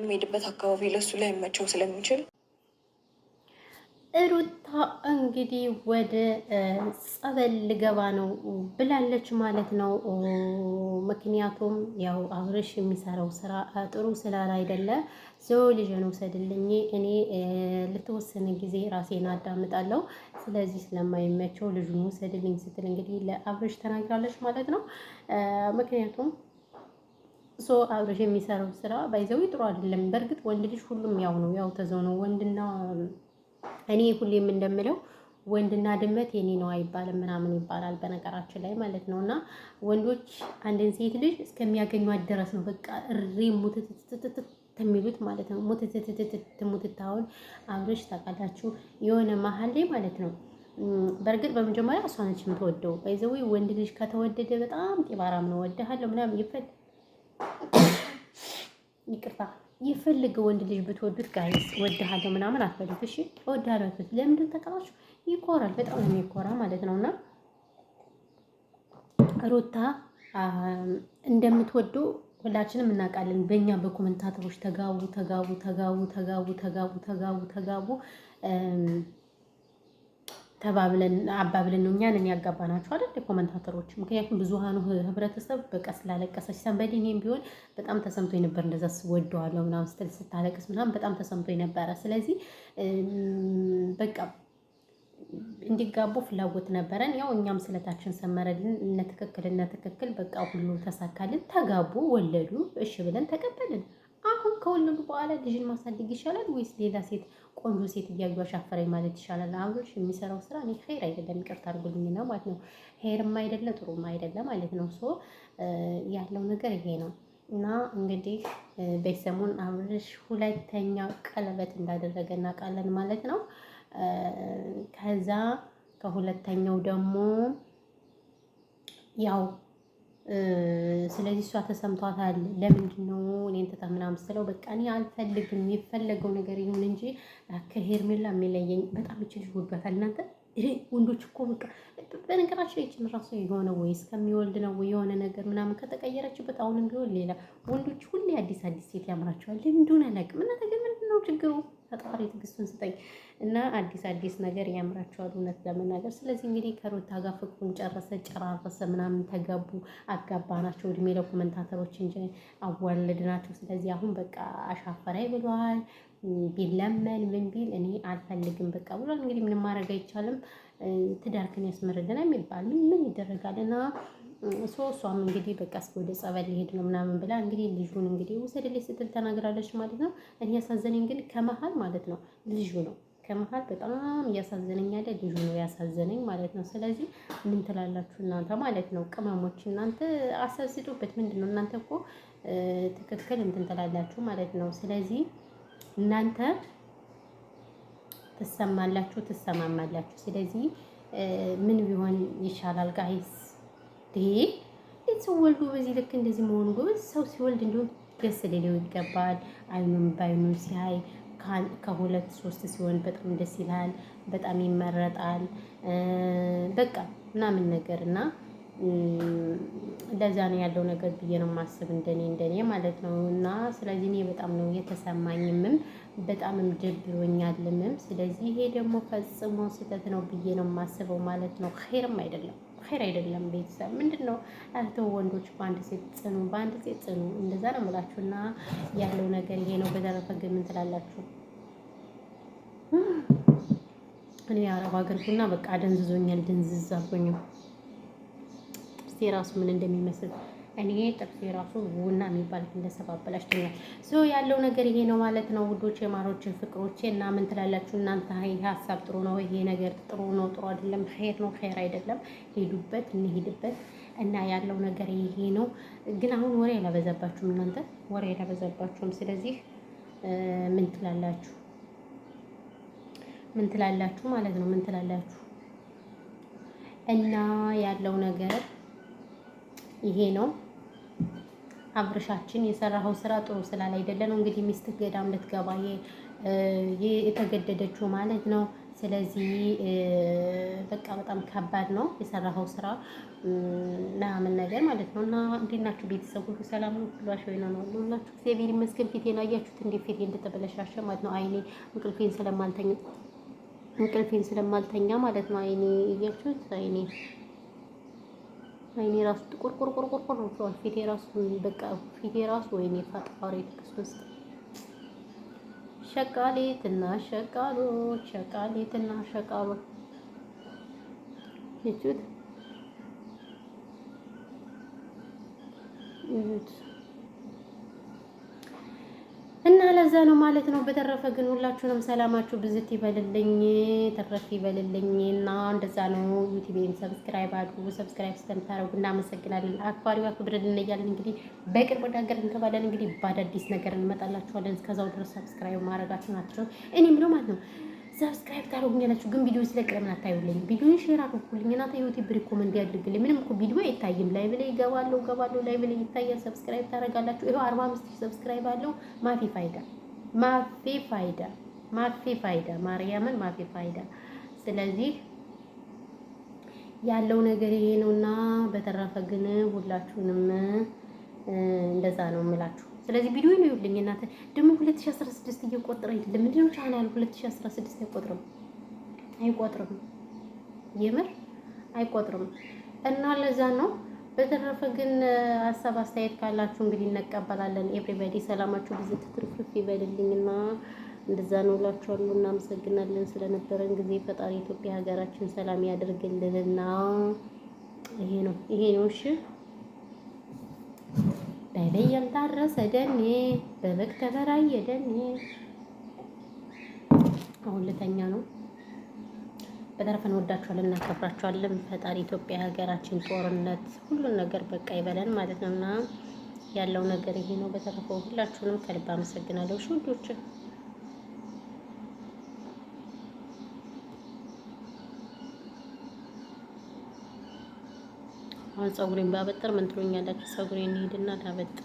የሚሄድበት አካባቢ ለሱ ላይ መቸው ስለሚችል ሩታ እንግዲህ ወደ ጸበል ልገባ ነው ብላለች ማለት ነው። ምክንያቱም ያው አብርሽ የሚሰራው ስራ ጥሩ ስላል አይደለ ሰው ልጅን ውሰድልኝ እኔ ለተወሰነ ጊዜ ራሴን አዳምጣለሁ፣ ስለዚህ ስለማይመቸው ልጁን ውሰድልኝ ስትል እንግዲህ ለአብርሽ ተናግራለች ማለት ነው። ምክንያቱም አብርሽ የሚሰራው ስራ ባይዘው ጥሩ አይደለም። በእርግጥ ወንድ ልጅ ሁሉም ያው ነው፣ ያው ተዘው ነው ወንድና እኔ ሁሌም እንደምለው ወንድና ድመት የኔ ነው አይባልም ምናምን ይባላል በነገራችን ላይ ማለት ነው። እና ወንዶች አንድን ሴት ልጅ እስከሚያገኟት ድረስ ነው በቃ እሪ ሙትትትት የሚሉት ማለት ነው። ሙትትትት ሙትታውን አብርሽ ታውቃላችሁ የሆነ መሀል ላይ ማለት ነው። በእርግጥ በመጀመሪያ እሷ ነች የምትወደው። ባይዘው ወንድ ልጅ ከተወደደ በጣም ጢባራም ነው። ወደሃለሁ ምናምን ይቅርታ የፈልገ ወንድ ልጅ ብትወዱት ጋይስ ወደሃለሁ ምናምን አትበሉት። እሺ ወደሃለሁ አትበሉት። ለምንድን ተቀራችሁ? ይኮራል፣ በጣም ነው የሚኮራ ማለት ነውና ሩታ እንደምትወዱ ሁላችንም እናውቃለን። በእኛ በኮመንታተሮች ተጋቡ ተጋቡ ተጋቡ ተጋቡ ተጋቡ ተጋቡ ተጋቡ ተባብለን አባብለን ነው እኛን ያጋባናቸው አይደል ኮመንታተሮች። ምክንያቱም ብዙሃኑ ህብረተሰብ በቃ ስላለቀሰች ሰንበዲ እኔም ቢሆን በጣም ተሰምቶኝ ነበር። እንደዛ ወደዋለሁ ምናምን ስትል ስታለቅስ ምናምን በጣም ተሰምቶኝ ነበረ። ስለዚህ በቃ እንዲጋቡ ፍላጎት ነበረን። ያው እኛም ስለታችን ሰመረልን። እነ ትክክል በቃ ሁሉ ተሳካልን። ተጋቡ፣ ወለዱ፣ እሺ ብለን ተቀበልን። አሁን ከወለዱ በኋላ ልጅን ማሳደግ ይሻላል ወይስ ሌላ ሴት ቆንጆ ሴት እያዩ አሻፈረኝ ማለት ይሻላል? አብርሽ የሚሰራው ስራ እኔ ኸይር አይደለም፣ ይቅርታ አድርጉልኝና ማለት ነው። ኸይርም አይደለ ጥሩም አይደለ ማለት ነው። ያለው ነገር ይሄ ነው። እና እንግዲህ በሰሞን አብርሽ ሁለተኛ ቀለበት እንዳደረገ እናውቃለን ማለት ነው። ከዛ ከሁለተኛው ደግሞ ያው ስለዚህ እሷ ተሰምቷታል። ለምንድን ነው እኔን ትታ ምናምን ስትለው በቃ እኔ አልፈልግም የፈለገው ነገር ይሁን እንጂ ከሄርሜላ የሚለየኝ በጣም ይችል ወዷታል። እናንተ ወንዶች እኮ በቃ በነገራችን ላይ ይችን ራሱ የሆነ ወይ እስከሚወልድ ነው ወይ የሆነ ነገር ምናምን ከተቀየረችበት አሁንም ቢሆን ሌላ ወንዶች ሁሌ አዲስ አዲስ ሴት ያምራቸዋል። ለምን እንደሆነ አላውቅም። እናንተ ግን ምንድን ነው ችግሩ? ፈጣሪ ትዕግስቱን ስጠኝ እና አዲስ ነገር ያምራቸዋል እውነት ለመናገር። ስለዚህ እንግዲህ ከሩታ ጋር ፍቅሩን ጨራረሰ ምናምን ተጋቡ፣ አጋባናቸው። እድሜ ለኮመንታተሮች እንጂ አዋለድናቸው። ስለዚህ አሁን በቃ አሻፈረኝ ብለዋል። ቢለመን ምን ቢል እኔ አልፈልግም በቃ ብሏል። እንግዲህ ምንም ማድረግ አይቻልም። ትዳርክን ያስመርልና የሚባል ምን ይደረጋል? እና እሷም እንግዲህ በቃ እስኪ ወደ ጸበል ሊሄድ ነው ምናምን ብላ እንግዲህ ልጁን እንግዲህ ውሰድልኝ ስትል ተናግራለች ማለት ነው። እኔ ያሳዘነኝ ግን ከመሀል ማለት ነው ልጁ ነው። ከመሀል በጣም እያሳዘነኝ ያለ ልጁ ነው ያሳዘነኝ ማለት ነው። ስለዚህ ምን ትላላችሁ እናንተ ማለት ነው? ቅመሞች እናንተ አሳስጡበት። ምንድን ነው እናንተ እኮ ትክክል እንትን ትላላችሁ ማለት ነው። ስለዚህ እናንተ ትሰማላችሁ፣ ትሰማማላችሁ። ስለዚህ ምን ቢሆን ይሻላል ጋይስ? ሰው ወልዶ በዚህ ልክ እንደዚህ መሆኑ ጎበዝ። ሰው ሲወልድ እንዲሁም ደስ ሊለው ይገባል። አይኑም ባይኑ ሲያይ ከሁለት ሶስት ሲሆን በጣም ደስ ይላል፣ በጣም ይመረጣል። በቃ ምናምን ነገር እና ለዛ ነው ያለው ነገር ብዬ ነው የማስብ እንደኔ ማለት ነው። እና ስለዚህ እኔ በጣም ነው የተሰማኝምም በጣምም ደብሮኛልም። ስለዚህ ይሄ ደግሞ ፈጽሞ ስህተት ነው ብዬ ነው የማስበው ማለት ነው። ኸይርም አይደለም፣ ኸይር አይደለም። ቤተሰብ ምንድነው አልተው ወንዶች በአንድ ሴት ጽኑ፣ እንደዛ ነው የምላችሁና ያለው ነገር ይሄ ነው። በተረፈ ግን ምን ትላላችሁ? እኔ የአረብ ሀገር ቡና በቃ አደንዝዞኛል፣ ድንዝዝ አልኩኝ። ጥርሴ ራሱ ምን እንደሚመስል እኔ ጥርሴ ራሱ ቡና የሚባል እንደሰባበላችሁኛል። ያለው ነገር ይሄ ነው ማለት ነው ውዶቼ፣ ማሮቼ፣ ፍቅሮቼ እና ምን ትላላችሁ እናንተ? ይሄ ሀሳብ ጥሩ ነው? ይሄ ነገር ጥሩ ነው? ጥሩ አይደለም? ኸይር ነው? ኸይር አይደለም? ሄዱበት፣ እንሂድበት እና ያለው ነገር ይሄ ነው። ግን አሁን ወሬ አላበዛባችሁም እናንተ? ወሬ አላበዛባችሁም። ስለዚህ ምን ትላላችሁ? ምን ትላላችሁ ማለት ነው? ምን ትላላችሁ? እና ያለው ነገር ይሄ ነው። አብርሻችን የሰራኸው ስራ ጥሩ ስላል አይደለ ነው እንግዲህ ሚስትህ ገዳም ልትገባ የተገደደችው ማለት ነው። ስለዚህ በቃ በጣም ከባድ ነው የሰራኸው ስራ ምናምን ነገር ማለት ነው። እና እንዴት ናችሁ ቤተሰብ ሁሉ ሰላም ነው? ሁሉ አሸወና ነው ሁላችሁ እግዚአብሔር ይመስገን። ፊቴን አያችሁት እንዴት ፊቴ እንደተበለሻሸ ማለት ነው። አይኔ እንቅልፌን ስለማልተኛ ማለት ነው። አይኔ እያችሁት አይኔ ራሱ ጥቁር ቁርቁር ነው። ፊቴ ራሱ ወይኔ ፈጣሪ ክርስቶስ ሸቃሌትና ሸቃሎች እዩት እና ለዛ ነው ማለት ነው። በተረፈ ግን ሁላችሁንም ሰላማችሁ ብዝት ይበልልኝ ተረፍ ይበልልኝ እና እንደዛ ነው። ዩቲዩብን ሰብስክራይብ አድርጉ። ሰብስክራይብ ስለምታደርጉ እናመሰግናለን። አክባሪው አክብርልን እያልን እንግዲህ በቅርብ ነገር እንገባለን። እንግዲህ በአዳዲስ ነገር እንመጣላችኋለን። እስከዛው ድረስ ሰብስክራይብ ማድረጋችሁን አትርሱ። እኔም ነው ማለት ነው ሰብስክራይብ ታደርጉኛላችሁ፣ ግን ቪዲዮ ስለቅ ለምን አታዩልኝ? ቪዲዮን ሼር አድርጉልኝ እና ዩቲዩብ ሪኮመንድ ያድርግልኝ። ምንም እኮ ቪዲዮ አይታይም። ላይቭ ላይ እገባለሁ ላይቭ ላይ ይታያል። ሰብስክራይብ ታደርጋላችሁ። ይሄው 45000 ሰብስክራይብ አለው። ማፊ ፋይዳ ማርያምን ማፊ ፋይዳ። ስለዚህ ያለው ነገር ይሄ ነውና በተረፈ ግን ሁላችሁንም እንደዛ ነው የምላችሁ። ስለዚህ ቪዲዮ ነው ይኸውልኝ። እናንተ ደግሞ 2016 እየቆጠረ አይደለም ምንድነው? ቻናል 2016 አይቆጥርም፣ የምር አይቆጥርም። እና ለዛ ነው። በተረፈ ግን ሀሳብ አስተያየት ካላችሁ እንግዲህ እንቀበላለን። ኤቭሪባዲ ሰላማችሁ ብዙ ትርፍርፍ ይበልልኝና እንደዛ ነው እላችኋለሁ። እናመሰግናለን ስለነበረን ጊዜ። ፈጣሪ ኢትዮጵያ ሀገራችን ሰላም ያደርግልንና ይሄ ነው እሺ። በላይ ያልታረሰ ደኔ በበግ ተበራየ ደኔ። አሁን ልተኛ ነው። በተረፈ እንወዳችኋለን፣ እናከብራችኋለን። ፈጣሪ ኢትዮጵያ ሀገራችን ጦርነት ሁሉን ነገር በቃ ይበለን ማለት ነውና ያለው ነገር ይሄ ነው። በተረፈ ሁላችሁንም ከልብ አመሰግናለሁ። ሹዶች አሁን ፀጉሬን ባበጥር ምን ትሉኛላችሁ? ፀጉሬን ሄድና ላበጥር